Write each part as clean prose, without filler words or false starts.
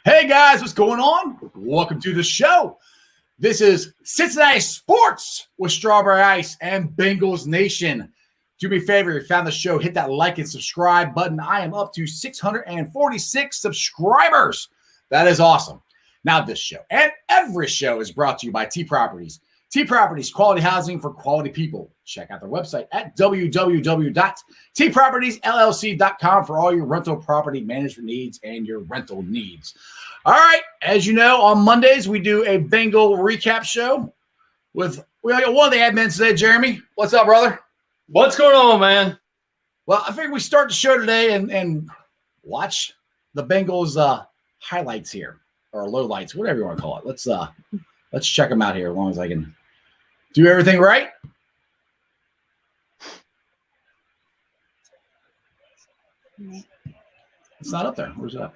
Hey guys, what's going on? Welcome to the show. This is Cincinnati Sports with Strawberry Ice and Bengals Nation. Do me a favor, if you found the show, hit that like and subscribe button. I am up to 646 subscribers. That is awesome. Now this show and every show is brought to you by T Properties. T Properties, quality housing for quality people. Check out their website at www.tpropertiesllc.com for all your rental property management needs and your rental needs. All right, as you know, on Mondays we do a Bengal recap show with we got one of the admins today, Jeremy. What's up, brother? What's going on, man? Well, I figured we start the show today and watch the Bengals highlights here, or lowlights, whatever you want to call it. Let's check them out here as long as I can do everything right. It's not up there. Where's it up?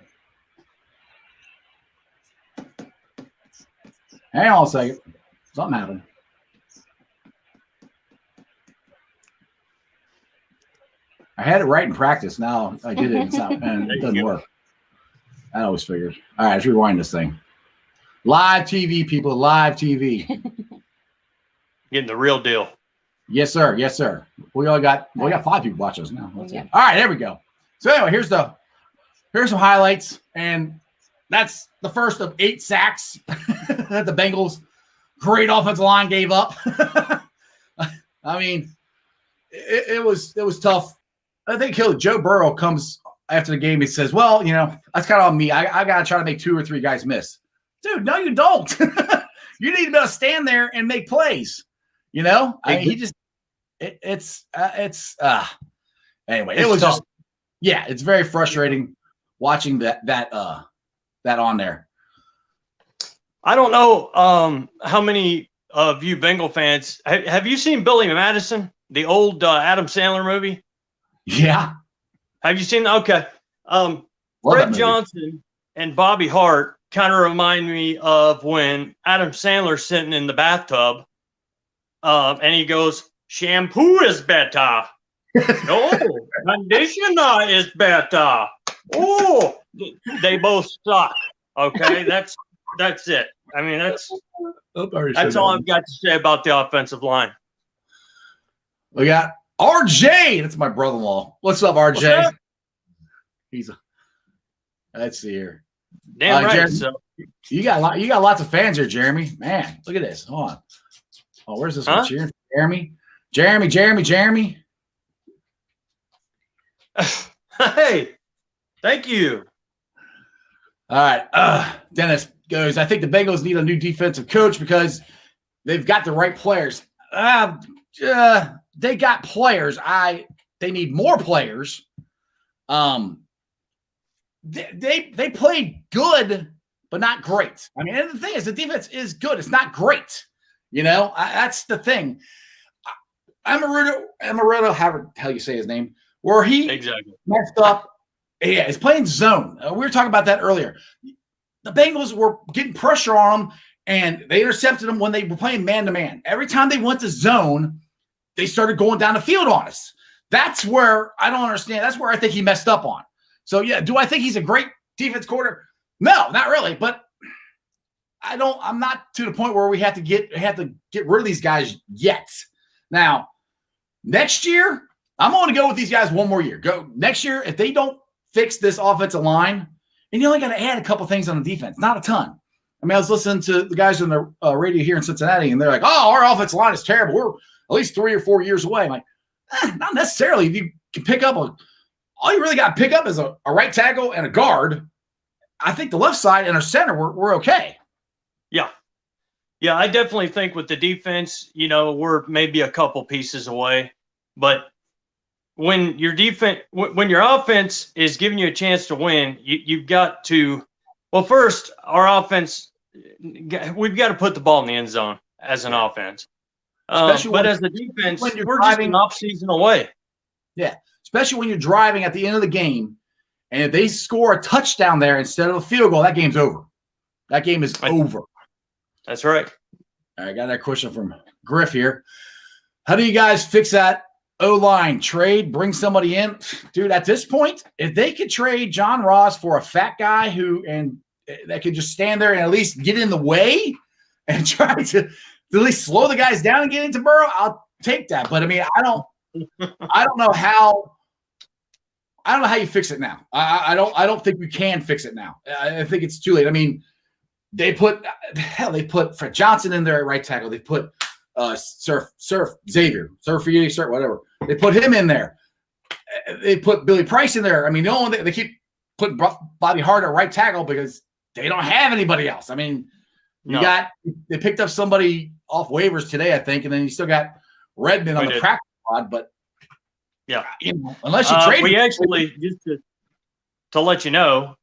Hang on a second. Something happened. I had it right in practice. Now I did it and it doesn't work. I always figured. All right, let's rewind this thing. Live TV, people. Live TV. Getting the real deal. Yes, sir. Yes, sir. We got 5 people watching us now. All right, there we go. So anyway, here's some highlights, and that's the first of 8 sacks that the Bengals' great offensive line gave up. I mean, it was tough. I think Joe Burrow comes after the game. He says, "Well, you know, that's kind of on me. I got to try to make 2 or 3 guys miss." Dude, no, you don't. You need to be able to stand there and make plays. You know, I mean, anyway, it was just, yeah, it's very frustrating watching that on there. I don't know how many of you Bengal fans have you seen Billy Madison, the old Adam Sandler movie? Yeah. Have you seen? Okay. Fred Johnson and Bobby Hart kind of remind me of when Adam Sandler's sitting in the bathtub, and he goes, "Shampoo is better. No, conditioner is better. Oh, they both suck." Okay, that's it. I mean, that's all I've got to say about the offensive line. We got RJ. That's my brother-in-law. What's up, RJ? Let's see here. Damn right. Jeremy, so you got lots of fans here, Jeremy. Man, look at this. Hold on. Oh, where's this one? Cheering for Jeremy. Jeremy. Hey, thank you. All right. Dennis goes, I think the Bengals need a new defensive coach because they've got the right players. They got players. They need more players. They played good, but not great. I mean, and the thing is, the defense is good. It's not great. You know, that's the thing. Amaretto, however the hell you say his name, where he messed up. Yeah, he's playing zone. We were talking about that earlier. The Bengals were getting pressure on them, and they intercepted them when they were playing man-to-man. Every time they went to zone, they started going down the field on us. That's where I don't understand. That's where I think he messed up on. So, yeah, do I think he's a great defense coordinator? No, not really. But I'm not to the point where we have to get rid of these guys yet. Now, next year, I'm going to go with these guys one more year. Go next year, if they don't fix this offensive line, and you only got to add a couple things on the defense, not a ton. I mean, I was listening to the guys on the radio here in Cincinnati, and they're like, "Oh, our offensive line is terrible. We're at least 3 or 4 years away." I'm like, not necessarily. If you can pick up all you really got to pick up is a right tackle and a guard. I think the left side and our center, we're okay. Yeah. Yeah, I definitely think with the defense, you know, we're maybe a couple pieces away. But when your offense is giving you a chance to win, you've got to – well, first, our offense, we've got to put the ball in the end zone as an offense. But as the defense, we're just an off-season away. Yeah, especially when you're driving at the end of the game, and if they score a touchdown there instead of a field goal, that game's over. That game is over. That's right. All right, I got that question from Griff here. How do you guys fix that O-line? Trade, bring somebody in? Dude, at this point, if they could trade John Ross for a fat guy who and that could just stand there and at least get in the way and try to at least slow the guys down and get into Burrow, I'll take that. But I mean, I don't know how you fix it now. I don't think we can fix it now. I think it's too late. I mean, they put Fred Johnson in there at right tackle. They put Xavier, whatever. They put him in there. They put Billy Price in there. I mean, they keep putting Bobby Hart at right tackle because they don't have anybody else. I mean, they picked up somebody off waivers today, I think, and then you still got Redmond on the practice squad. But yeah, unless you trade, we actually just to let you know,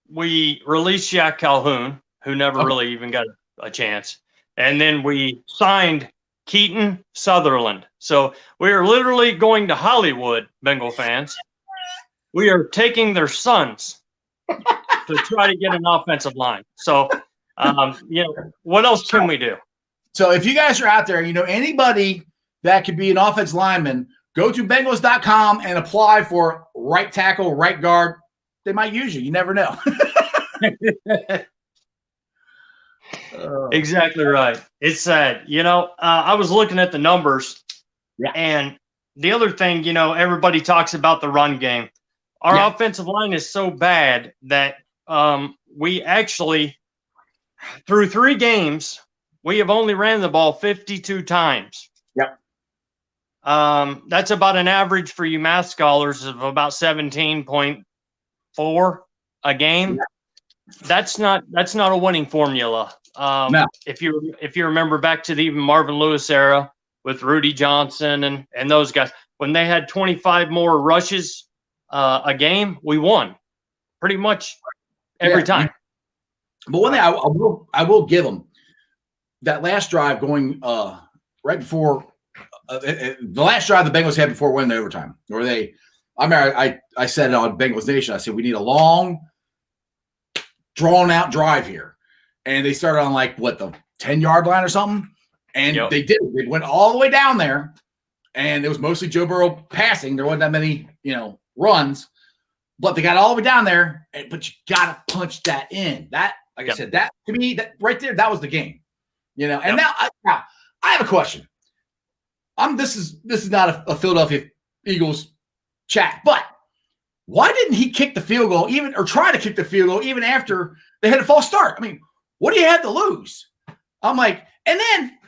we released Shaq Calhoun, who never really even got a chance, and then we signed Keaton Sutherland. So we are literally going to Hollywood, Bengal fans. We are taking their sons to try to get an offensive line. So, what else can we do? So if you guys are out there, anybody that could be an offensive lineman, go to Bengals.com and apply for right tackle, right guard. They might use you. You never know. Exactly right. It's sad. I was looking at the numbers, and the other thing, everybody talks about the run game. Our offensive line is so bad that we actually, through 3 games, we have only ran the ball 52 times. Yep. That's about an average for you math scholars of about 17.4 a game. Yeah. That's not a winning formula. No. If you remember back to the even Marvin Lewis era with Rudy Johnson and those guys, when they had 25 more rushes a game, we won pretty much every time. But one thing I will give them, that last drive going right before the last drive the Bengals had before winning the overtime, where I said it on Bengals Nation, I said we need a long, drawn out drive here. And they started on the 10-yard line or something. And they did. They went all the way down there. And it was mostly Joe Burrow passing. There wasn't that many, runs. But they got all the way down there. But you got to punch that in. That, I said, that to me, that right there, that was the game. And now I have a question. This is not a Philadelphia Eagles chat, but why didn't he kick the field goal or try to kick the field goal even after they had a false start? I mean, what do you have to lose? I'm like, and then,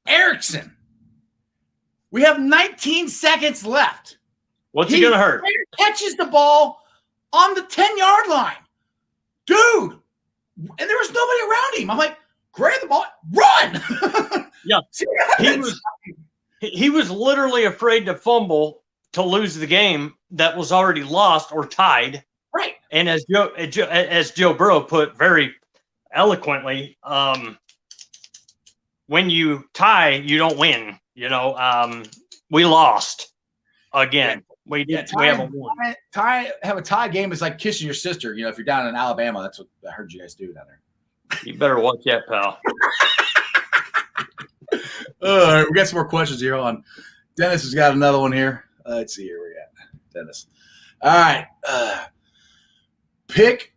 Erickson. We have 19 seconds left. What's he going to hurt? He catches the ball on the 10-yard line. Dude. And there was nobody around him. I'm like, grab the ball, run. Yeah. He was literally afraid to fumble to lose the game that was already lost or tied. Right. And as Joe Burrow put very eloquently, when you tie, you don't win. We lost again. We haven't won. Have a tie game is like kissing your sister. If you're down in Alabama, that's what I heard you guys do down there. You better watch that, pal. All right, we got some more questions here on. Dennis has got another one here. Let's see here. We got Dennis. All right. Pick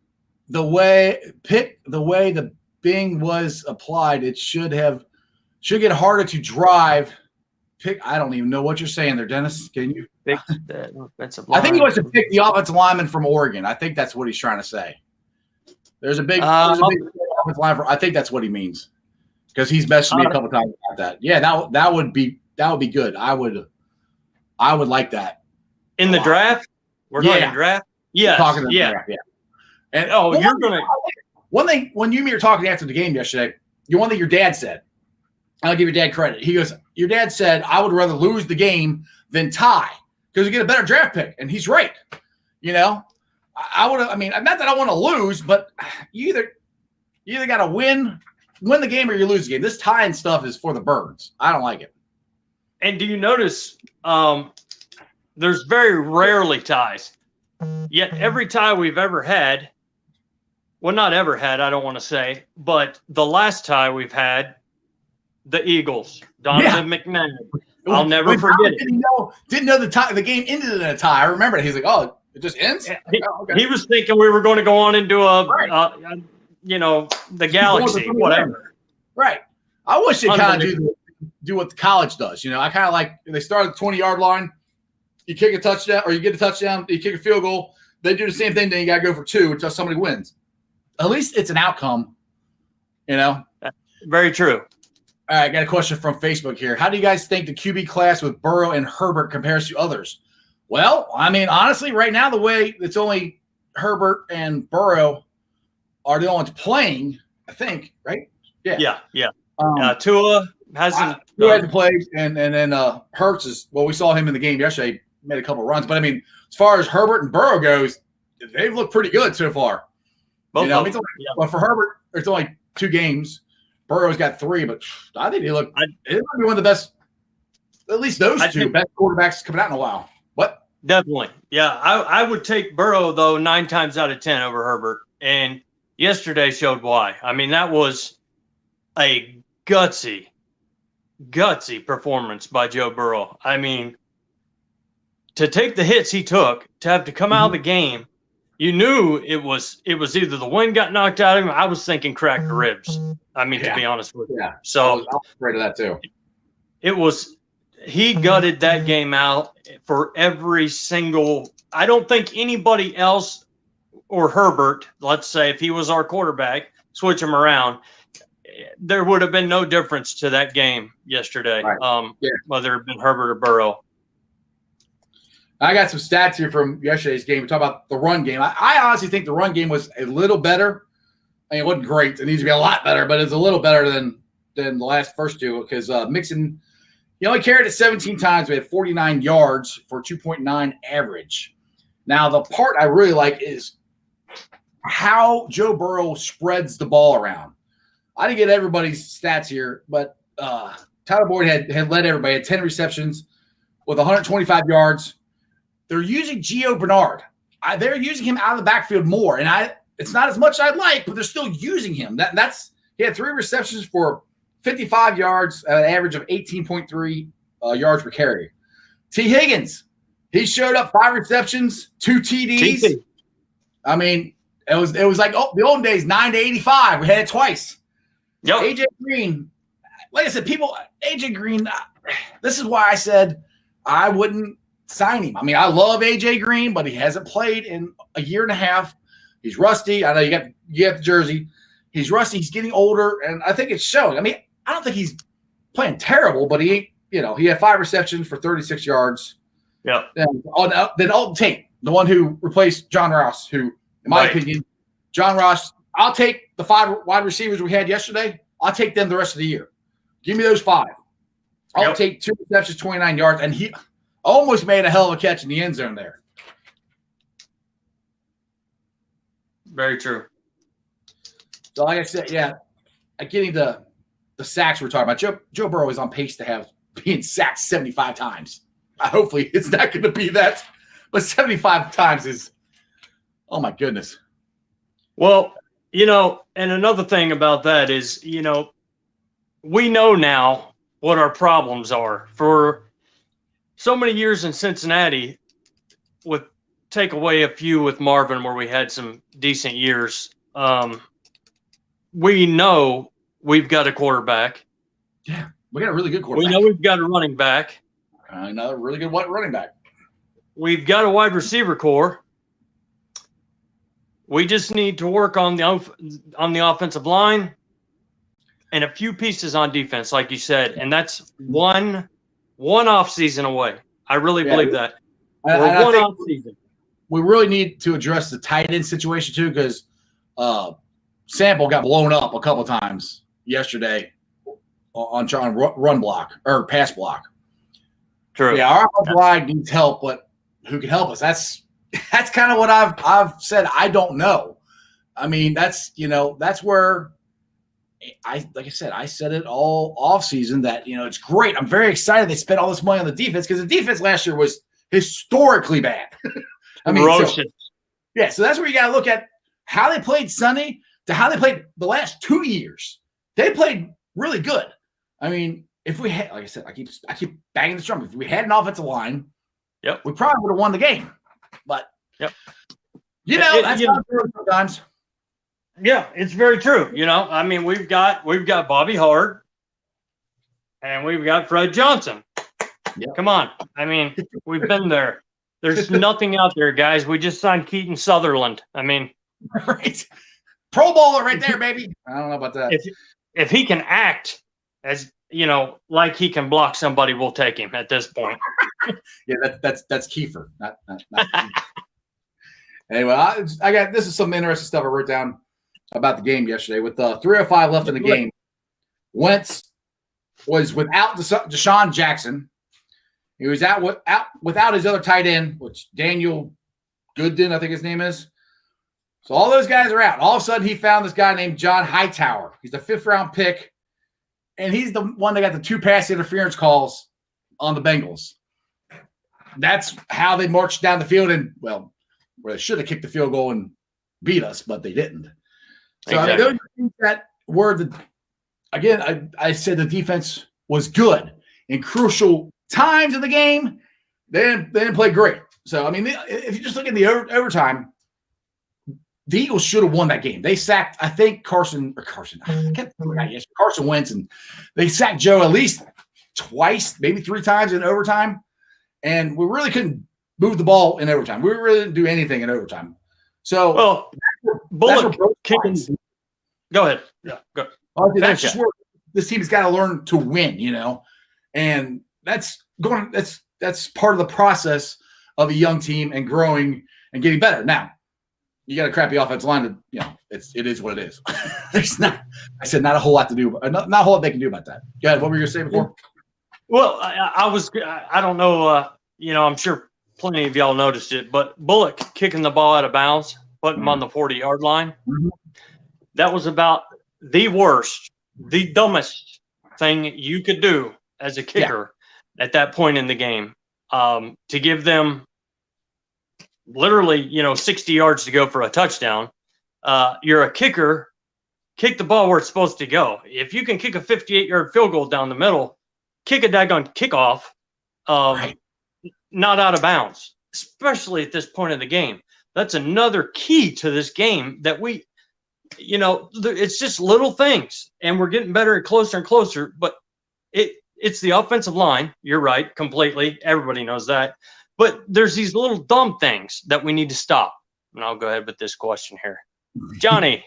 the way the Bing was applied. It should get harder to drive. I don't even know what you're saying there, Dennis. Can you? Pick that offensive line. I think he wants to pick the offensive lineman from Oregon. I think that's what he's trying to say. There's a big offensive line I think that's what he means, because he's messaged me a couple times about that. Yeah, that would be good. I would like that. In the draft? We're talking draft? Yes. Draft, yeah. And you're going to. One thing, when you and me were talking after the game yesterday, one thing your dad said, I'll give your dad credit. He goes, your dad said, I would rather lose the game than tie because we get a better draft pick. And he's right. I would have, not that I want to lose, but you either got to win the game or you lose the game. This tying stuff is for the birds. I don't like it. And do you notice there's very rarely ties, yet every tie we've ever had, well, not ever had, I don't want to say, but the last tie we've had, the Eagles, Donovan McNabb. I'll never forget it. Didn't know the game ended in a tie. I remember it. He's like, oh, It just ends? He was thinking we were going to go on into the galaxy, whatever. Right. I wish they kind of do what the college does. I kind of like they start at the 20-yard line. You kick a touchdown, or you get a touchdown. You kick a field goal. They do the same thing. Then you got to go for 2 until somebody wins. At least it's an outcome. Very true. All right, I got a question from Facebook here. How do you guys think the QB class with Burrow and Herbert compares to others? Well, I mean, honestly, right now, the way it's only Herbert and Burrow are the only ones playing, I think, right? Yeah. Tua hasn't played, and then Hurts is, well, we saw him in the game yesterday, made a couple runs. But, I mean, as far as Herbert and Burrow goes, they've looked pretty good so far. But for Herbert, it's only 2 games. Burrow's got 3, but I think it might be one of the best, at least those two best quarterbacks coming out in a while. What? Definitely. Yeah, I would take Burrow, though, 9 times out of 10 over Herbert. And yesterday showed why. I mean, that was a gutsy performance by Joe Burrow. I mean, to take the hits he took, to have to come out of the game, you knew it was either the wind got knocked out of him. I was thinking cracked the ribs. I mean, to be honest with you. Yeah. So I was afraid of that too. He gutted that game out for every single. I don't think anybody else or Herbert, let's say if he was our quarterback, switch him around, there would have been no difference to that game yesterday. Right. Whether it had been Herbert or Burrow. I got some stats here from yesterday's game. We talk about the run game. I honestly think the run game was a little better. I mean, it wasn't great. It needs to be a lot better, but it's a little better than the first 2 because Mixon, he only carried it 17 times. We had 49 yards for 2.9 average. Now, the part I really like is how Joe Burrow spreads the ball around. I didn't get everybody's stats here, but Tyler Boyd had led everybody, had 10 receptions with 125 yards. They're using Gio Bernard. They're using him out of the backfield more, and it's not as much as I'd like, but they're still using him. He had 3 receptions for 55 yards, an average of 18.3 yards per carry. T. Higgins, he showed up 5 receptions, 2 TDs. I mean, it was like the old days, 9 to 85. We had it twice. Yep. AJ Green, like I said, AJ Green. This is why I said I wouldn't sign him. I mean, I love AJ Green, but he hasn't played in a year and a half. He's rusty. I know you got the jersey. He's rusty. He's getting older, and I think it's showing. I mean, I don't think he's playing terrible, but he had 5 receptions for 36 yards. Yeah. Then Alton Tate, the one who replaced John Ross, who, in my opinion, John Ross, I'll take the 5 wide receivers we had yesterday. I'll take them the rest of the year. Give me those 5. I'll take 2 receptions, 29 yards, and he almost made a hell of a catch in the end zone there. Very true. So, like I said, getting the sacks we're talking about. Joe Burrow is on pace to have being sacked 75 times. Hopefully, it's not going to be that, but 75 times is, oh my goodness. Well, and another thing about that is, we know now what our problems are. For so many years in Cincinnati, take away a few with Marvin where we had some decent years. We know we've got a quarterback. Yeah, we got a really good quarterback. We know we've got a running back. Another really good running back. We've got a wide receiver core. We just need to work on the offensive line and a few pieces on defense, like you said, and that's one off season away. I really believe that. We're one off season. We really need to address the tight end situation too, because Sample got blown up a couple times yesterday on trying to run block or pass block. True. Yeah, our line needs help, but who can help us? That's kind of what I've said. I don't know. I mean, that's where I said it all off season that, it's great. I'm very excited they spent all this money on the defense because the defense last year was historically bad. I mean, so that's where you got to look at how they played Sunday to how they played the last 2 years. They played really good. I mean, if we had, like I said, I keep banging the drum. If we had an offensive line, we probably would have won the game. But Yep. You know, that's not true sometimes. Yeah, it's very true. You know, I mean, we've got Bobby Hart and we've got Fred Johnson. Yep. Come on. I mean, we've been there. There's nothing out there, guys. We just signed Keaton Sutherland. I mean, right. Pro Bowler right there, baby. I don't know about that. If he can act as, you know, like he can block somebody, we'll take him at this point. Yeah, that's Kiefer, not Kiefer. Anyway, I got this is some interesting stuff I wrote down about the game yesterday. With 3:05 left in the game, Wentz was without Deshaun Jackson. He was out without his other tight end, which Daniel Gooden, I think his name is. So all those guys are out. All of a sudden, he found this guy named John Hightower. He's a 5th-round pick, and he's the one that got the 2 pass interference calls on the Bengals. That's how they marched down the field, and well, where they should have kicked the field goal and beat us, but they didn't. So exactly. I mean, those things that were again. I said the defense was good in crucial times of the game. They didn't play great. So I mean, if you just look at the overtime. The Eagles should have won that game. They sacked, I think, Carson. I can't remember Carson Wentz, and they sacked Joe at least twice, maybe 3 times in overtime. And we really couldn't move the ball in overtime. We really didn't do anything in overtime. So, well, Bullock kicking. Go ahead. Yeah, go. That's just where this team's got to learn to win, you know, and that's part of the process of a young team and growing and getting better. Now, you got a crappy offensive line to, you know, it is what it is. There's not a whole lot to do, not a whole lot they can do about that. Go ahead. What were you going to say before? Well, I don't know, you know, I'm sure plenty of y'all noticed it, but Bullock kicking the ball out of bounds, putting him on the 40-yard line. Mm-hmm. That was about the worst, the dumbest thing you could do as a kicker at that point in the game, to give them literally, you know, 60 yards to go for a touchdown. You're a kicker, kick the ball where it's supposed to go. If you can kick a 58-yard field goal down the middle, kick a daggone kickoff, not out of bounds, especially at this point of the game. That's another key to this game that we, you know, it's just little things, and we're getting better and closer, but it's the offensive line. You're right, completely. Everybody knows that. But there's these little dumb things that we need to stop. And I'll go ahead with this question here. Johnny.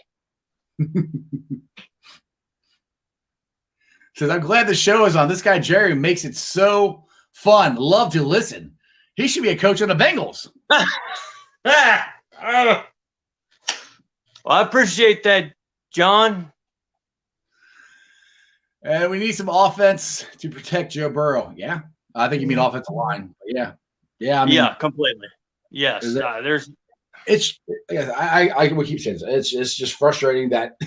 Says, I'm glad the show is on. This guy, Jerry, makes it so fun. Love to listen. He should be a coach on the Bengals. Well, I appreciate that, John. And we need some offense to protect Joe Burrow. Yeah. I think you mean offensive line. But yeah. Yeah, I mean, yeah, completely. Yes, there's. I will keep saying this. It's just frustrating that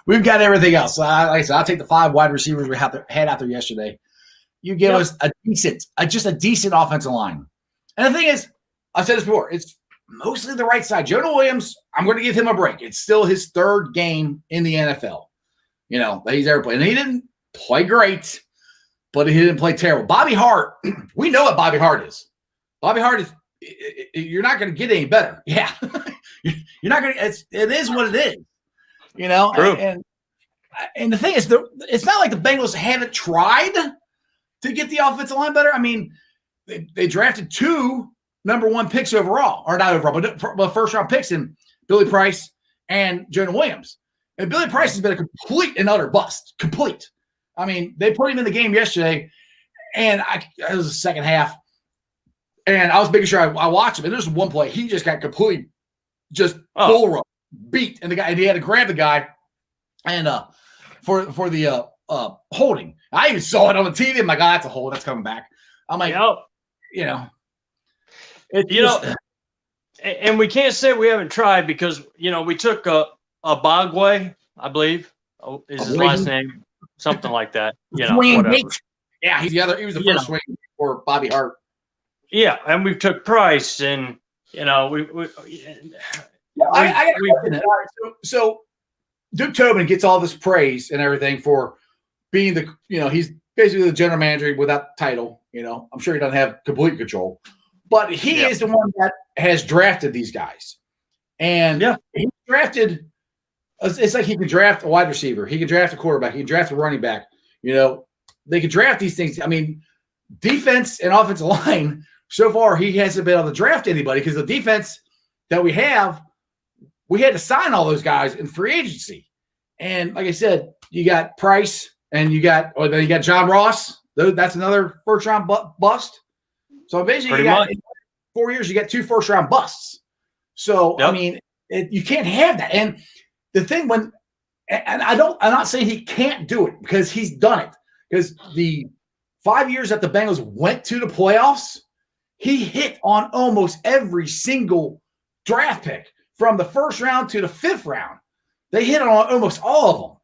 we've got everything else. So like I said, I'll take the 5 wide receivers we had out there yesterday. You give us just a decent offensive line, and the thing is, I've said this before. It's mostly the right side. Jonah Williams, I'm going to give him a break. It's still his 3rd game in the NFL. You know that he's ever played, and he didn't play great. But he didn't play terrible. Bobby Hart, we know what Bobby Hart is. Bobby Hart is, you're not going to get any better. Yeah. You're not going to, it is what it is, you know? And the thing is, it's not like the Bengals haven't tried to get the offensive line better. I mean, they drafted 2 number 1 picks overall, or not overall, but 1st-round picks in Billy Price and Jonah Williams. And Billy Price has been a complete and utter bust. Complete. I mean, they put him in the game yesterday, and it was the second half, and I was making sure I watched him. And there's one play he just got completely bull run, beat, and he had to grab the guy, and for the holding. I even saw it on the TV. I'm like, that's a hold. That's coming back. I'm like, you know, and we can't say we haven't tried because you know we took a Bagway, I believe, is his last name. Something like that, you know. Whatever. Yeah, he was the first swing for Bobby Hart. Yeah, and we took Price, and you know, So Duke Tobin gets all this praise and everything for being he's basically the general manager without title. You know, I'm sure he doesn't have complete control, But he is the one that has drafted these guys. And he drafted – it's like he could draft a wide receiver. He could draft a quarterback. He could draft a running back. You know, they could draft these things. I mean, defense and offensive line, so far he hasn't been able to draft anybody because the defense that we have, we had to sign all those guys in free agency. And like I said, you got Price and then you got John Ross. That's another first-round bust. So basically, in 4 years, you got 2 first-round busts. So, I mean, you can't have that. And the thing I'm not saying he can't do it because he's done it. Because the 5 years that the Bengals went to the playoffs, he hit on almost every single draft pick from the first round to the 5th round. They hit on almost all of them.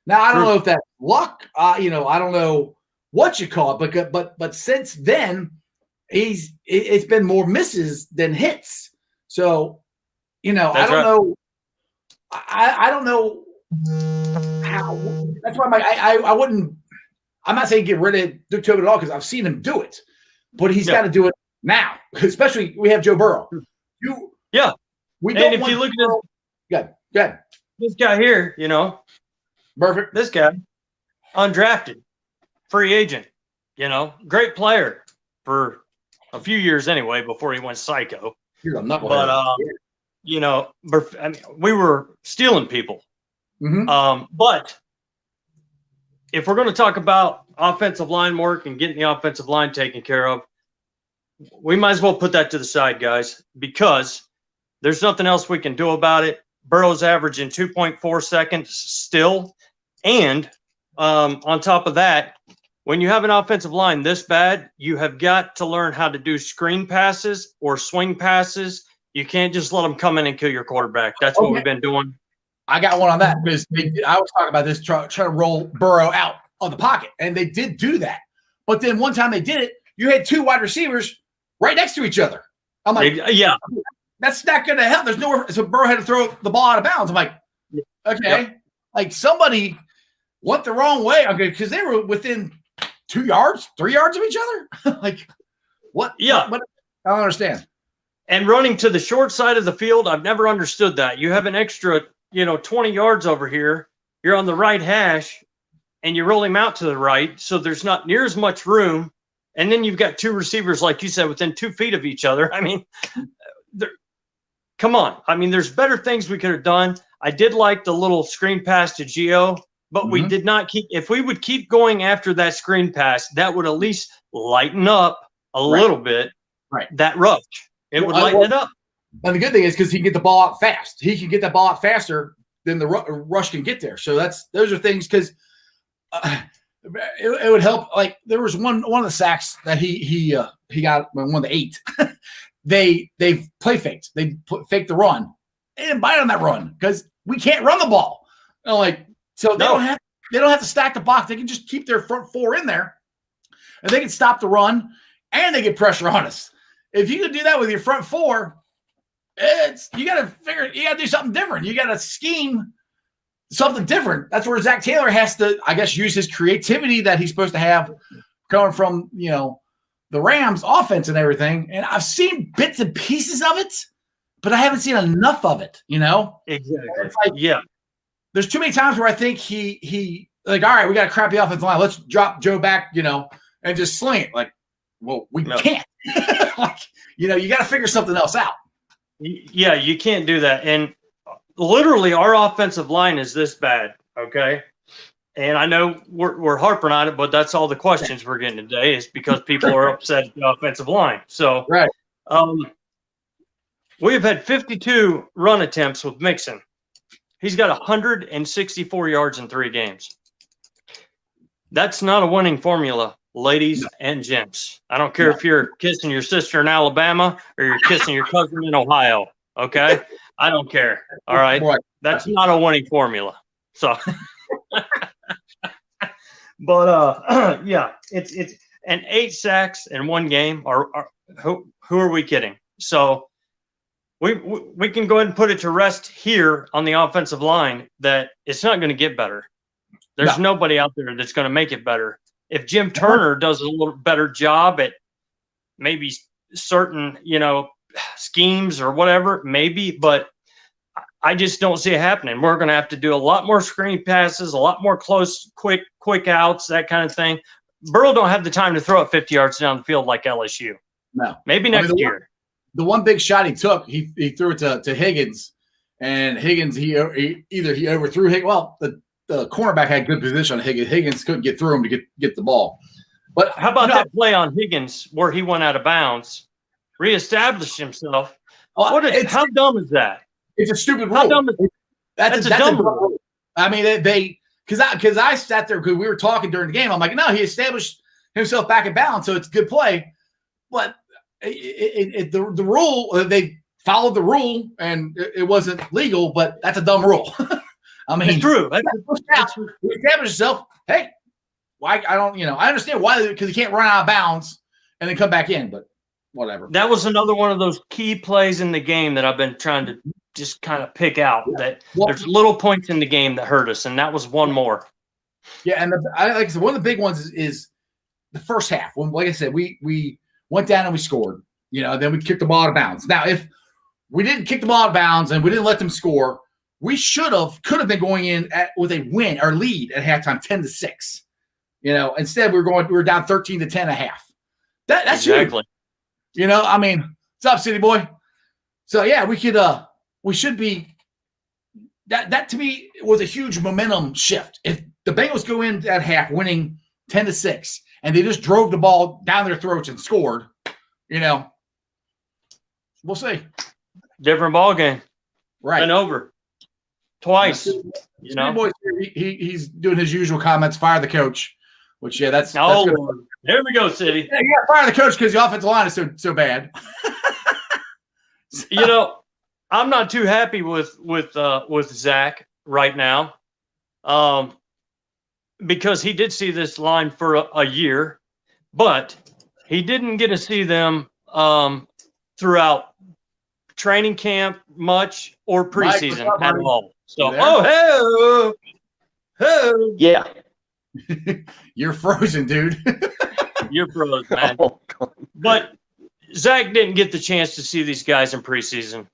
Now, I don't know if that's luck. I don't know what you call it, but since then, it's been more misses than hits. So, I don't know. I don't know how. That's why I wouldn't. I'm not saying get rid of Dick Tobin at all because I've seen him do it, but he's got to do it now. Especially we have Joe Burrow. We don't. And if you look at this guy here, perfect. This guy, undrafted, free agent, great player for a few years anyway before he went psycho. But we were stealing people. Mm-hmm. But if we're going to talk about offensive line work and getting the offensive line taken care of, we might as well put that to the side, guys, because there's nothing else we can do about it. Burrow's averaging 2.4 seconds still. And on top of that, when you have an offensive line this bad, you have got to learn how to do screen passes or swing passes. You can't just let them come in and kill your quarterback. That's what we've been doing. I got one on that because I was talking about this, trying to roll Burrow out of the pocket, and they did do that. But then one time they did it, you had 2 wide receivers right next to each other. I'm like, that's not going to help. There's nowhere. So Burrow had to throw the ball out of bounds. I'm like, okay, like somebody went the wrong way. Okay, because they were within 2 yards, 3 yards of each other. Like, what? Yeah, what? I don't understand. And running to the short side of the field, I've never understood that. You have an extra, 20 yards over here. You're on the right hash, and you roll him out to the right, so there's not near as much room. And then you've got 2 receivers, like you said, within 2 feet of each other. I mean, come on. I mean, there's better things we could have done. I did like the little screen pass to Gio, but we did not keep – if we would keep going after that screen pass, that would at least lighten up a little bit that rush. It would lighten it up. And the good thing is because he can get the ball out fast. He can get that ball out faster than the rush can get there. So those are things because it would help. Like there was one of the sacks that he got one of the 8. they play faked. They faked the run. They didn't bite on that run because we can't run the ball. So they don't have to stack the box. They can just keep their front 4 in there, and they can stop the run, and they get pressure on us. If you can do that with your front 4, you got to do something different. You got to scheme something different. That's where Zach Taylor has to, I guess, use his creativity that he's supposed to have coming from, the Rams offense and everything. And I've seen bits and pieces of it, but I haven't seen enough of it, Exactly. There's too many times where I think he like, all right, we got a crappy offensive line. Let's drop Joe back, and just sling it. Like, well, we can't. You got to figure something else out. Yeah, you can't do that. And literally our offensive line is this bad, okay? And I know we're harping on it, but that's all the questions we're getting today is because people are upset at the offensive line. So we have had 52 run attempts with Mixon. He's got 164 yards in 3 games. That's not a winning formula, ladies and gents. I don't care if you're kissing your sister in Alabama or you're kissing your cousin in Ohio, okay? I don't care, all right? That's not a winning formula. So, but, it's and 8 sacks in 1 game. Who are we kidding? So we can go ahead and put it to rest here on the offensive line that it's not going to get better. There's nobody out there that's going to make it better. If Jim Turner does a little better job at maybe certain, schemes or whatever, maybe, but I just don't see it happening. We're going to have to do a lot more screen passes, a lot more close, quick outs, that kind of thing. Burrow don't have the time to throw it 50 yards down the field like LSU. No. Maybe next year. The one big shot he took, he threw it to Higgins, and Higgins, he overthrew Higgins. Well, the cornerback had good position on Higgins. Higgins couldn't get through him to get the ball. But how about that play on Higgins where he went out of bounds, reestablished himself? How dumb is that? It's a stupid rule. How dumb is that's a dumb rule. I mean, because I sat there because we were talking during the game. I'm like, no, he established himself back in bounds, so it's a good play. But the rule, they followed the rule, and it wasn't legal. But that's a dumb rule. I mean, it's true. He established himself. Hey, why? I don't. I understand why, because he can't run out of bounds and then come back in. But whatever. That was another one of those key plays in the game that I've been trying to just kind of pick out. That there's little points in the game that hurt us, and that was one more. Yeah, and like I said, one of the big ones is the first half. When, like I said, we went down and we scored. Then we kicked the ball out of bounds. Now, if we didn't kick the ball out of bounds and we didn't let them score, we could have been going in with a win or lead at halftime, 10-6. Instead we were down 13-10 at half. That's exactly. Huge. I mean, what's up, City Boy? So yeah, we should be. That to me was a huge momentum shift. If the Bengals go in at half winning 10-6, and they just drove the ball down their throats and scored, we'll see. Different ball game, right? And over twice. Boy, he's doing his usual comments. Fire the coach, which that's there we go, City. Yeah, fire the coach because the offensive line is so bad. I'm not too happy with Zach right now, because he did see this line for a year, but he didn't get to see them throughout training camp much or preseason at all. So, hey, yeah, you're frozen, dude. You're frozen, man. But Zach didn't get the chance to see these guys in preseason.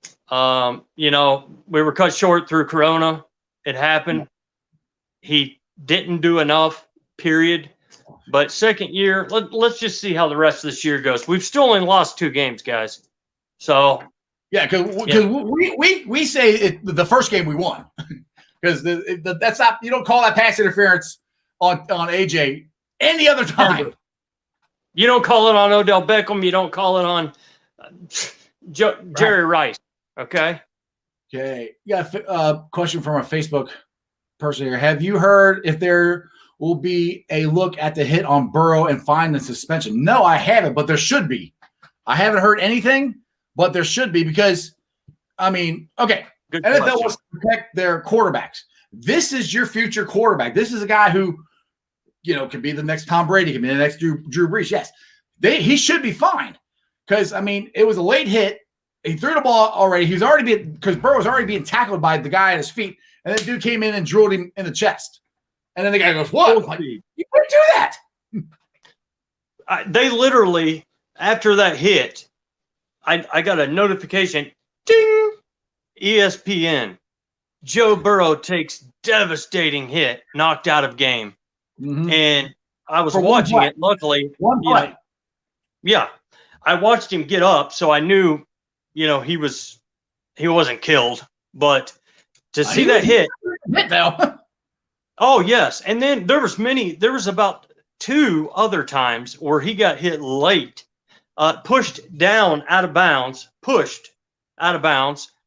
We were cut short through Corona. It happened. He didn't do enough, period. But second year, let's just see how the rest of this year goes. We've still only lost 2 games, guys. So yeah, because we say the first game we won, because that's not, you don't call that pass interference on AJ any other time. You don't call it on Odell Beckham. You don't call it on Jerry Rice. Okay. Okay. You got a question from our Facebook person here. Have you heard if there will be a look at the hit on Burrow and fine and suspension? No, I haven't, but there should be. I haven't heard anything, but there should be, because, I mean, okay, good NFL question. wants to protect their quarterbacks. This is your future quarterback. This is a guy who, could be the next Tom Brady, could be the next Drew Brees. Yes, he should be fine, because, I mean, it was a late hit. He threw the ball already. He's already because Burrow was already being tackled by the guy at his feet, and then dude came in and drilled him in the chest. And then the guy goes, "What? Like, you couldn't do that." They literally, after that hit, I got a notification. Ding! ESPN. Joe Burrow takes devastating hit, knocked out of game. Mm-hmm. And I was watching it. Luckily, play. Yeah, I watched him get up, so I knew, he wasn't killed. But to see that hit, though. Oh yes, and then there was about 2 other times where he got hit late, pushed out of bounds,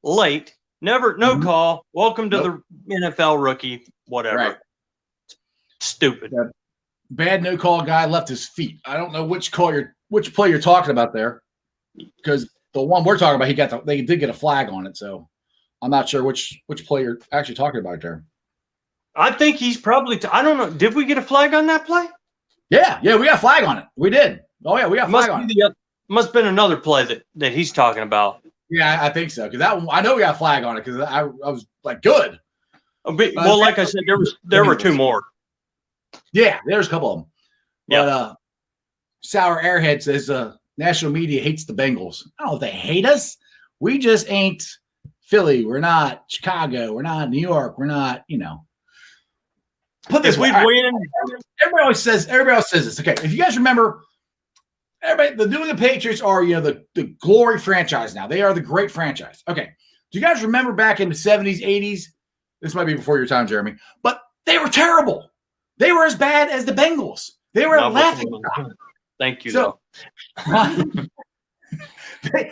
late. No call. Welcome to the NFL rookie, whatever. Right. Stupid. That bad no call guy left his feet. I don't know which play you're talking about there, because the one we're talking about, they did get a flag on it, so I'm not sure which play you're actually talking about there. I think he's probably. I don't know. Did we get a flag on that play? Yeah, we got a flag on it. We did. Oh yeah, we got a flag on it. Must have been another play that he's talking about. Yeah, I think so, because that one, I know we got a flag on it, because I was like, good. Well, like I said, there were 2 more. Yeah, there's a couple of them. Yeah. But Sour Airhead says national media hates the Bengals. I don't know if they hate us. We just ain't Philly. We're not Chicago. We're not New York. We're not, Put this way. Win. Everybody always says this. Okay, if you guys remember, the New England Patriots are, the glory franchise now. They are the great franchise. Okay. Do you guys remember back in the 70s, 80s? This might be before your time, Jeremy, but they were terrible. They were as bad as the Bengals. They were laughing. Thank you. So, they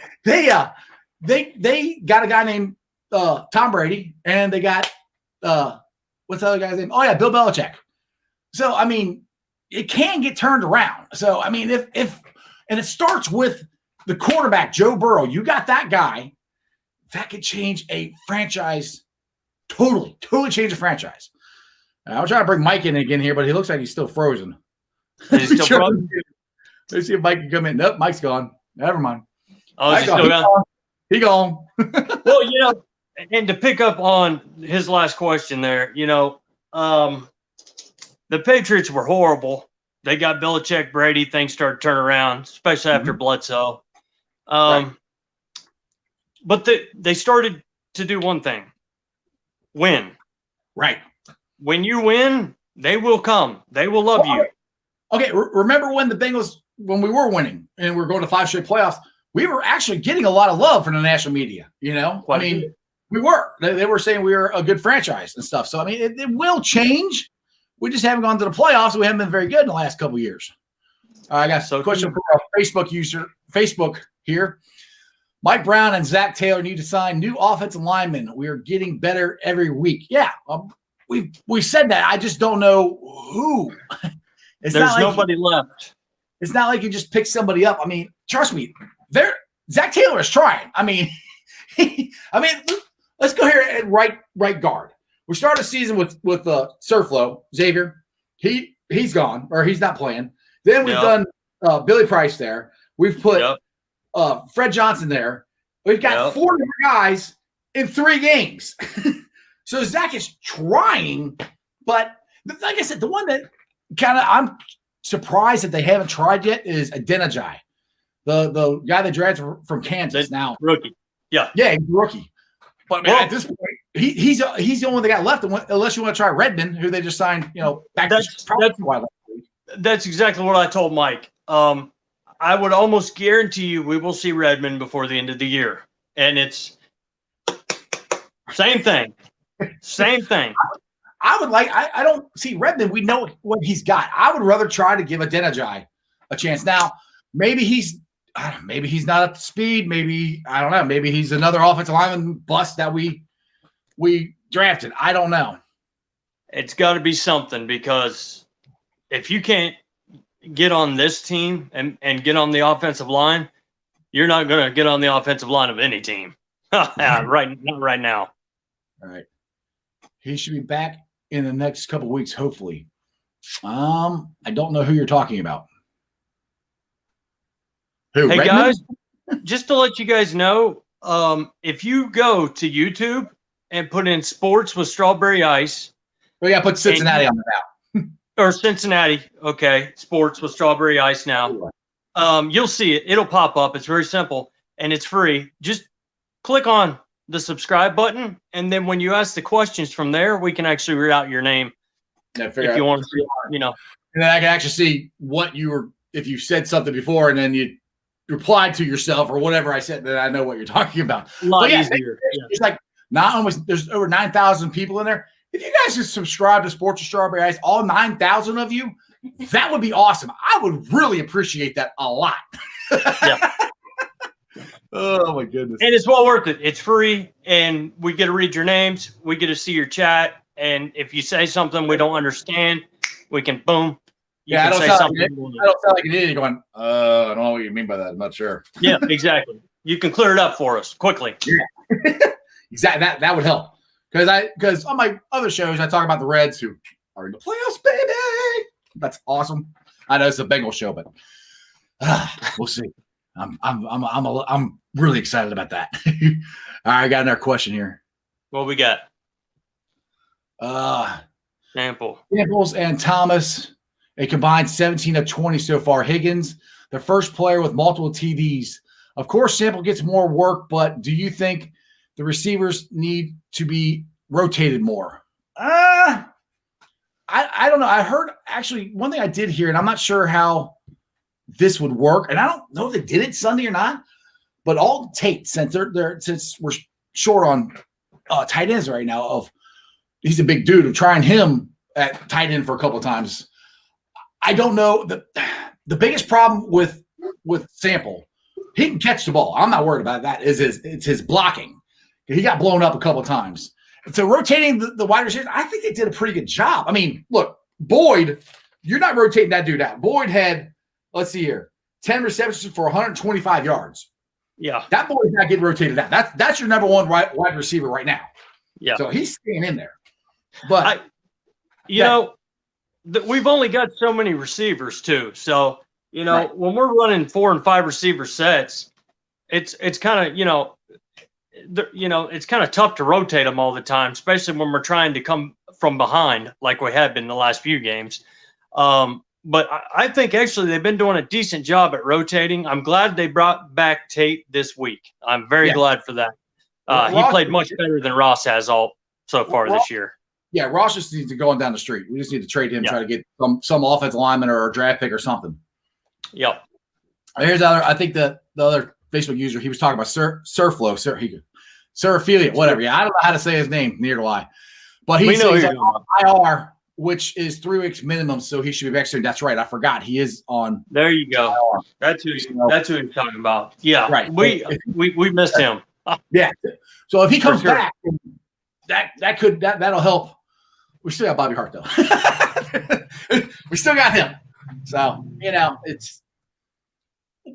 got a guy named Tom Brady, and they got what's the other guy's name? Oh yeah, Bill Belichick. So I mean, it can get turned around. So I mean, if and it starts with the quarterback, Joe Burrow. You got that guy. That could change a franchise. Totally change a franchise. I'm trying to bring Mike in again here, but he looks like he's still frozen. He's still frozen? Let's see if Mike can come in. Nope, Mike's gone. Never mind. Oh, he's still gone? He gone. Well, and to pick up on his last question there, the Patriots were horrible. They got Belichick, Brady. Things started to turn around, especially after Bledsoe. Right. But they started to do one thing: win. Right. When you win, they will come. They will love you. Okay. Remember when the Bengals, when we were winning and we were going to 5 straight playoffs, we were actually getting a lot of love from the national media. I mean, we were. They were saying we were a good franchise and stuff. So I mean, it will change. We just haven't gone to the playoffs. We haven't been very good in the last couple of years. I got a question from our Facebook here. Mike Brown and Zach Taylor need to sign new offensive linemen. We are getting better every week. Yeah, we said that. I just don't know who. There's nobody left. It's not like you just pick somebody up. I mean, trust me, Zach Taylor is trying. I mean, let's go here at right guard. We started the season with Surflow, Xavier. He's gone, or he's not playing. Then we've done Billy Price there. We've put Fred Johnson there. We've got 4 guys in 3 games. So Zach is trying, but like I said, the one that I'm surprised that they haven't tried yet is Adeniji, the guy that drafted from Kansas. Now rookie, yeah, he's a rookie. But at this point, he's the only one that got left. Unless you want to try Redmond, who they just signed, back. That's exactly what I told Mike. I would almost guarantee you we will see Redmond before the end of the year, and it's same thing. Same thing. I would I don't see Redmond. We know what he's got. I would rather try to give Adeniji a chance. Now, maybe he's not up to speed. Maybe, I don't know. Maybe he's another offensive lineman bust that we drafted. I don't know. It's got to be something, because if you can't get on this team and get on the offensive line, you're not going to get on the offensive line of any team. Not right now. All right. He should be back in the next couple of weeks, hopefully. I don't know who you're talking about. Who? Hey, Redmond? guys, just to let you guys know, if you go to YouTube and put in sports with strawberry ice. We got to put Cincinnati on the map. Or Cincinnati. Okay. Sports with strawberry ice now. You'll see it. It'll pop up. It's very simple and it's free. Just click on the subscribe button, and then when you ask the questions from there, we can actually read out your name if you want to see, And then I can actually see what if you said something before and then you replied to yourself or whatever I said, then I know what you're talking about. A lot easier. It's like there's over 9,000 people in there. If you guys just subscribe to Sports with Strawberry Ice, all 9,000 of you, that would be awesome. I would really appreciate that a lot. Yeah. Oh my goodness. And it's well worth it. It's free, and we get to read your names. We get to see your chat. And if you say something we don't understand, we can boom. I don't sound like an idiot going, I don't know what you mean by that. I'm not sure. Yeah, exactly. You can clear it up for us quickly. Yeah. Exactly. That would help. Because on my other shows, I talk about the Reds who are in the playoffs, baby. That's awesome. I know it's a Bengals show, but we'll see. I'm really excited about that. All right, I got another question here. What we got? Samples and Thomas. A combined 17 of 20 so far. Higgins, the first player with multiple TDs. Of course, Sample gets more work, but do you think the receivers need to be rotated more? I don't know. I heard actually one thing I did hear, and I'm not sure how this would work, and I don't know if they did it Sunday or not. But all Tate, since we're short on tight ends right now, he's a big dude, of trying him at tight end for a couple of times. I don't know. The biggest problem with Sample, he can catch the ball. I'm not worried about that. It's his blocking. He got blown up a couple of times. And so rotating the wide receivers, I think they did a pretty good job. I mean, look, Boyd, you're not rotating that dude out. Boyd had, let's see here, 10 receptions for 125 yards. Yeah. That boy's not getting rotated out. That's your number one wide receiver right now. Yeah. So he's staying in there. But we've only got so many receivers too. So, when we're running 4 and 5 receiver sets, it's kind of, it's kind of tough to rotate them all the time, especially when we're trying to come from behind like we have been the last few games. But I think actually they've been doing a decent job at rotating. I'm glad they brought back Tate this week. I'm very glad for that. He played much better than Ross has so far this year. Yeah, Ross just needs to go on down the street. We just need to trade him, try to get some offensive lineman or a draft pick or something. Yep. Here's I think the other Facebook user, he was talking about Surfiliate, whatever. Yeah, I don't know how to say his name, neither do I. But he's on IR, which is 3 weeks minimum, so he should be back soon. That's right. I forgot. He is on. There you go. IR. That's who he's talking about. Yeah. Right. We missed him. Yeah. So if he comes back, that'll help. We still got Bobby Hart though. We still got him. So it's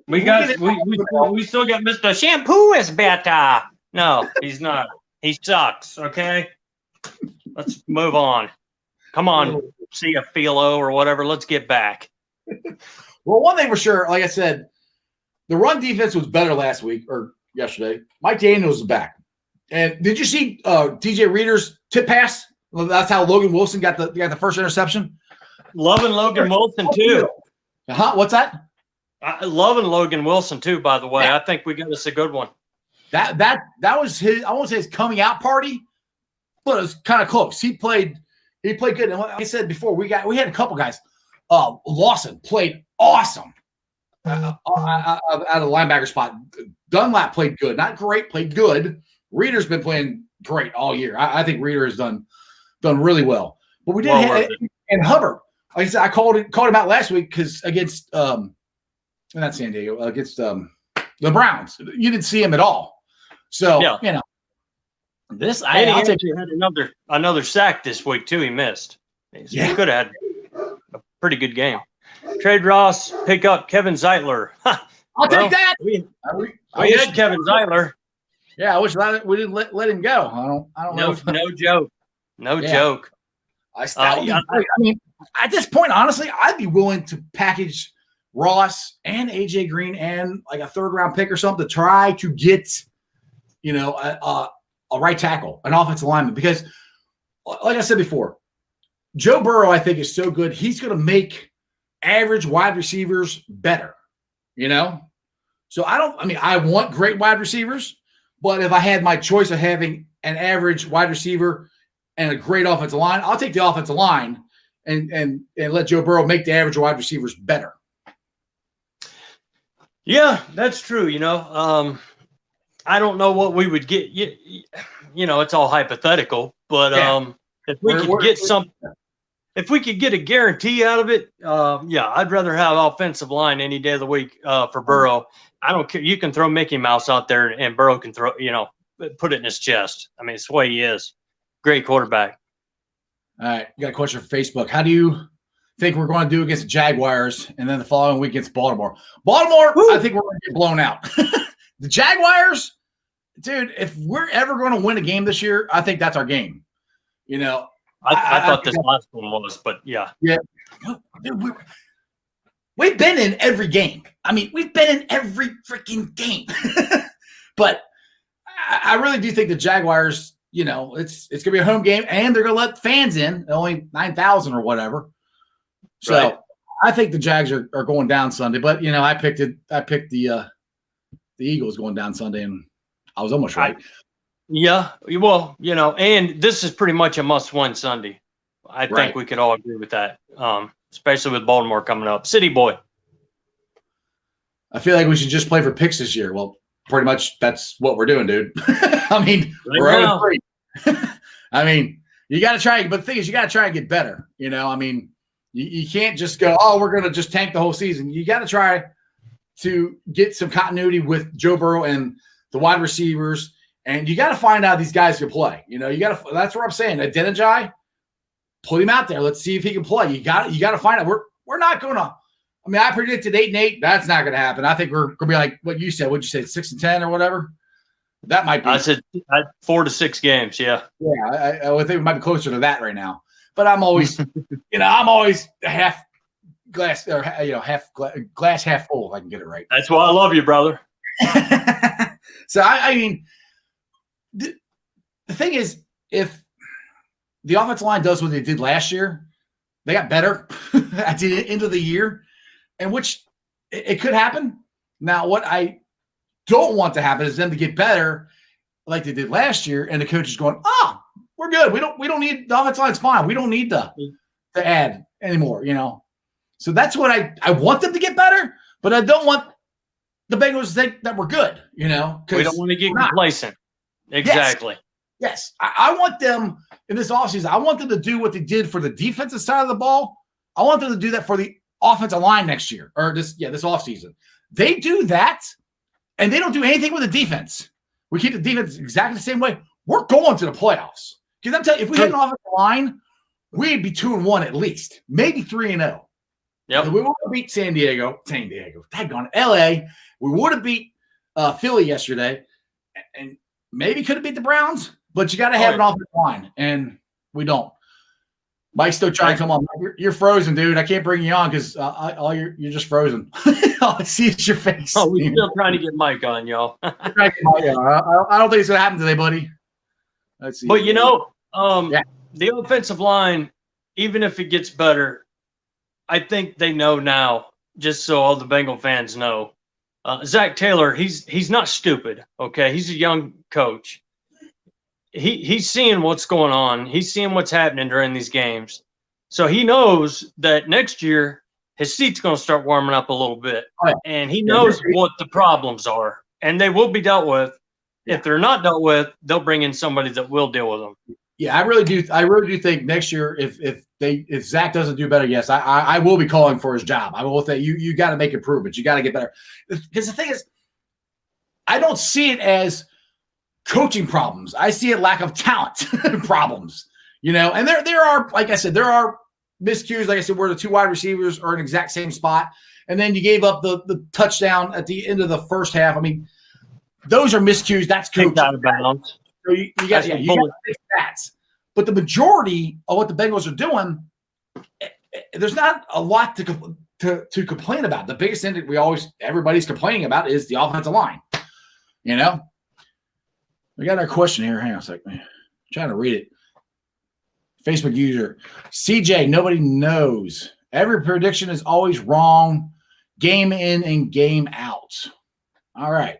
we still got Mr. Shampoo is better. No, he's not. He sucks. Okay. Let's move on. Come on, see a Philo or whatever. Let's get back. Well, one thing for sure, like I said, the run defense was better last week or yesterday. Mike Daniels is back. And did you see DJ Reader's tip pass? Well, that's how Logan Wilson got the first interception. Loving Logan Wilson too. What's that? Loving Logan Wilson too. By the way, I think we got us a good one. That was his. I won't say his coming out party, but it was kind of close. He played good. And like I said before, we had a couple guys. Lawson played awesome out of the linebacker spot. Dunlap played good, not great, played good. Reader's been playing great all year. I think Reader has done really well. But we did and Hubbard. Like I said, I called him out last week because against not San Diego, against the Browns. You didn't see him at all. So this he actually had another sack this week too. He missed. He could have had a pretty good game. Trade Ross, pick up Kevin Zeitler. I'll take that. We had Kevin Zeitler. Yeah, I wish we didn't let him go. I don't know. No joke. No joke. I mean, at this point, honestly, I'd be willing to package Ross and AJ Green and like a 3rd round pick or something to try to get, a right tackle, an offensive lineman. Because, like I said before, Joe Burrow, I think, is so good. He's going to make average wide receivers better, So I want great wide receivers. But if I had my choice of having an average wide receiver and a great offensive line, I'll take the offensive line and let Joe Burrow make the average wide receivers better. Yeah, that's true. I don't know what we would get. It's all hypothetical. But if we could get a guarantee out of it, I'd rather have offensive line any day of the week for Burrow. I don't care. You can throw Mickey Mouse out there and Burrow can put it in his chest. I mean, it's the way he is. Great quarterback. All right. You got a question for Facebook. How do you think we're going to do against the Jaguars and then the following week against Baltimore? Woo! I think we're going to get blown out. The Jaguars, dude, if we're ever going to win a game this year, I think that's our game. I thought this last one was, but yeah. Yeah. Dude, we've been in every game. I mean, we've been in every freaking game. But I really do think the Jaguars, it's going to be a home game, and they're going to let fans in, only 9,000 or whatever. So I think the Jags are going down Sunday, but I picked it. I picked the Eagles going down Sunday, and I was almost right. Yeah, well, and this is pretty much a must-win Sunday. I think we could all agree with that, especially with Baltimore coming up. City boy. I feel like we should just play for picks this year. Well, pretty much that's what we're doing, dude. I mean, we're 0-3. I mean, you got to try. But the thing is, you got to try and get better. I mean, you can't just go, oh, we're going to just tank the whole season. You got to try to get some continuity with Joe Burrow and the wide receivers. And you got to find out these guys can play. You got to. That's what I'm saying. Adeniji, put him out there. Let's see if he can play. You got to find out. We're not going to. I mean, I predicted 8-8. That's not going to happen. I think we're going to be like what you said. What'd you say? 6-10 or whatever. That might be. I said 4 to 6 games. Yeah. Yeah, I would think we might be closer to that right now. But I'm always, I'm always half glass or half glass half full if I can get it right. That's why I love you, brother. So I mean. The thing is, if the offensive line does what they did last year, they got better at the end of the year, and which it could happen. Now, what I don't want to happen is them to get better like they did last year, and the coach is going, "Oh, we're good. We don't need the offensive line's fine. We don't need to add anymore." So that's what I want them to get better, but I don't want the Bengals to think that we're good. We don't want to get complacent. Exactly. Yes. I want them in this offseason. I want them to do what they did for the defensive side of the ball. I want them to do that for the offensive line next year or this offseason. They do that, and they don't do anything with the defense. We keep the defense exactly the same way. We're going to the playoffs. Because I'm telling you, if we had an offensive line, we'd be 2-1 at least, maybe 3-0. Yep. We would have beat San Diego. Daggone LA. We would have beat Philly yesterday, and maybe could have beat the Browns, but you got to have an offensive line, and we don't. Mike's still trying to come on. You're frozen, dude. I can't bring you on because you're just frozen. All I see is your face. Oh, we're still trying to get Mike on, y'all. I don't think it's going to happen today, buddy. Let's see. But, the offensive line, even if it gets better, I think they know now, just so all the Bengal fans know, Zach Taylor, he's not stupid, okay? He's a young coach. He's seeing what's going on. He's seeing what's happening during these games. So he knows that next year his seat's going to start warming up a little bit. And he knows what the problems are. And they will be dealt with. If they're not dealt with, they'll bring in somebody that will deal with them. Yeah, I really do think next year if Zach doesn't do better, yes, I will be calling for his job. I will say you got to make improvements. You got to get better. Because the thing is, I don't see it as coaching problems. I see it lack of talent problems. And there are, like I said, there are miscues. Like I said, where the two wide receivers are in the exact same spot, and then you gave up the touchdown at the end of the first half. I mean, those are miscues. That's coaching. Out of bounds. So you got to fix that. But the majority of what the Bengals are doing, there's not a lot to complain about. The biggest thing that everybody's complaining about is the offensive line. We got our question here. Hang on a second. I'm trying to read it. Facebook user CJ, nobody knows. Every prediction is always wrong. Game in and game out. All right.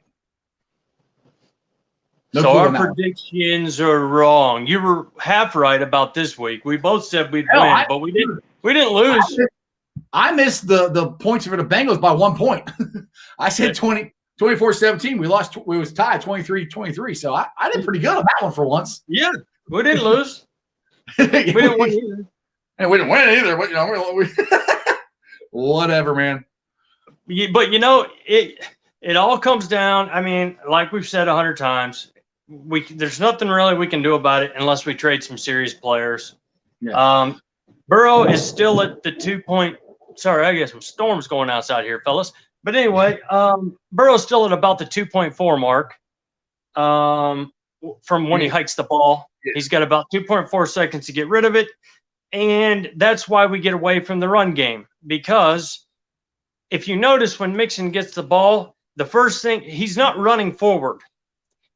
So our predictions are wrong. You were half right about this week. We both said we'd win, but we didn't. We didn't lose. I missed the points for the Bengals by 1 point. I said 24-17. We lost. We was tied 23-23. So I did pretty good on that one for once. Yeah, we didn't lose. We didn't win either. And we didn't win either. But whatever, man. But it all comes down. I mean, like we've said 100 times. There's nothing really we can do about it unless we trade some serious players. Yeah. Burrow is still at the 2 point. Sorry, I guess some storms going outside here, fellas. But anyway, Burrow's still at about the 2.4 mark from when he hikes the ball. Yeah. He's got about 2.4 seconds to get rid of it. And that's why we get away from the run game. Because if you notice when Mixon gets the ball, the first thing, he's not running forward.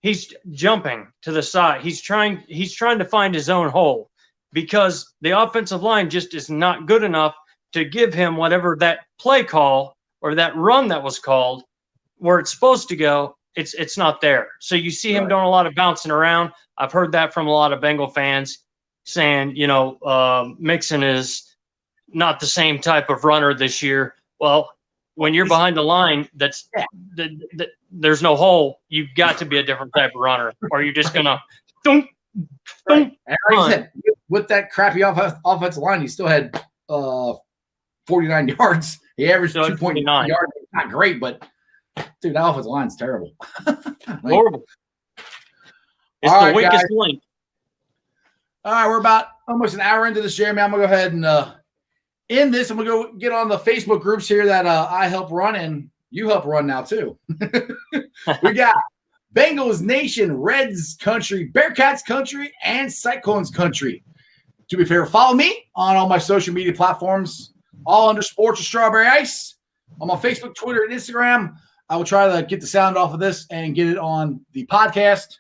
He's jumping to the side. He's trying to find his own hole because the offensive line just is not good enough to give him whatever that play call or that run that was called where it's supposed to go, it's not there. So you see him doing a lot of bouncing around. I've heard that from a lot of Bengal fans saying, Mixon is not the same type of runner this year. Well, when you're behind the line, there's no hole. You've got to be a different type of runner, or you're just gonna. Like I said, with that crappy offensive line, he still had 49 yards. He averaged 2.9 yards. Not great, but dude, that offensive line's terrible. Horrible. It's the weakest link. All right, we're about almost an hour into this, Jeremy. I'm gonna go ahead and end this. I'm gonna go get on the Facebook groups here that I help run, and you help run now too. We got Bengals Nation, Reds Country, Bearcats Country, and Cyclones Country. Do me a favor, follow me on all my social media platforms, all under Sports with Strawberry Ice. I'm on Facebook, Twitter, and Instagram. I will try to get the sound off of this and get it on the podcast.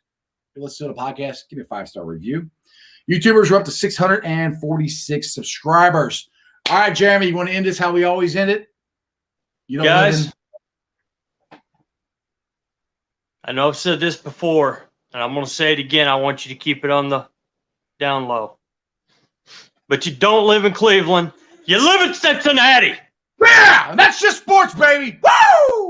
If you listen to the podcast, give me a 5-star review. YouTubers are up to 646 subscribers. All right, Jeremy, you want to end this how we always end it? Guys, I know I've said this before, and I'm going to say it again. I want you to keep it on the down low. But you don't live in Cleveland. You live in Cincinnati. Yeah, that's just sports, baby. Woo!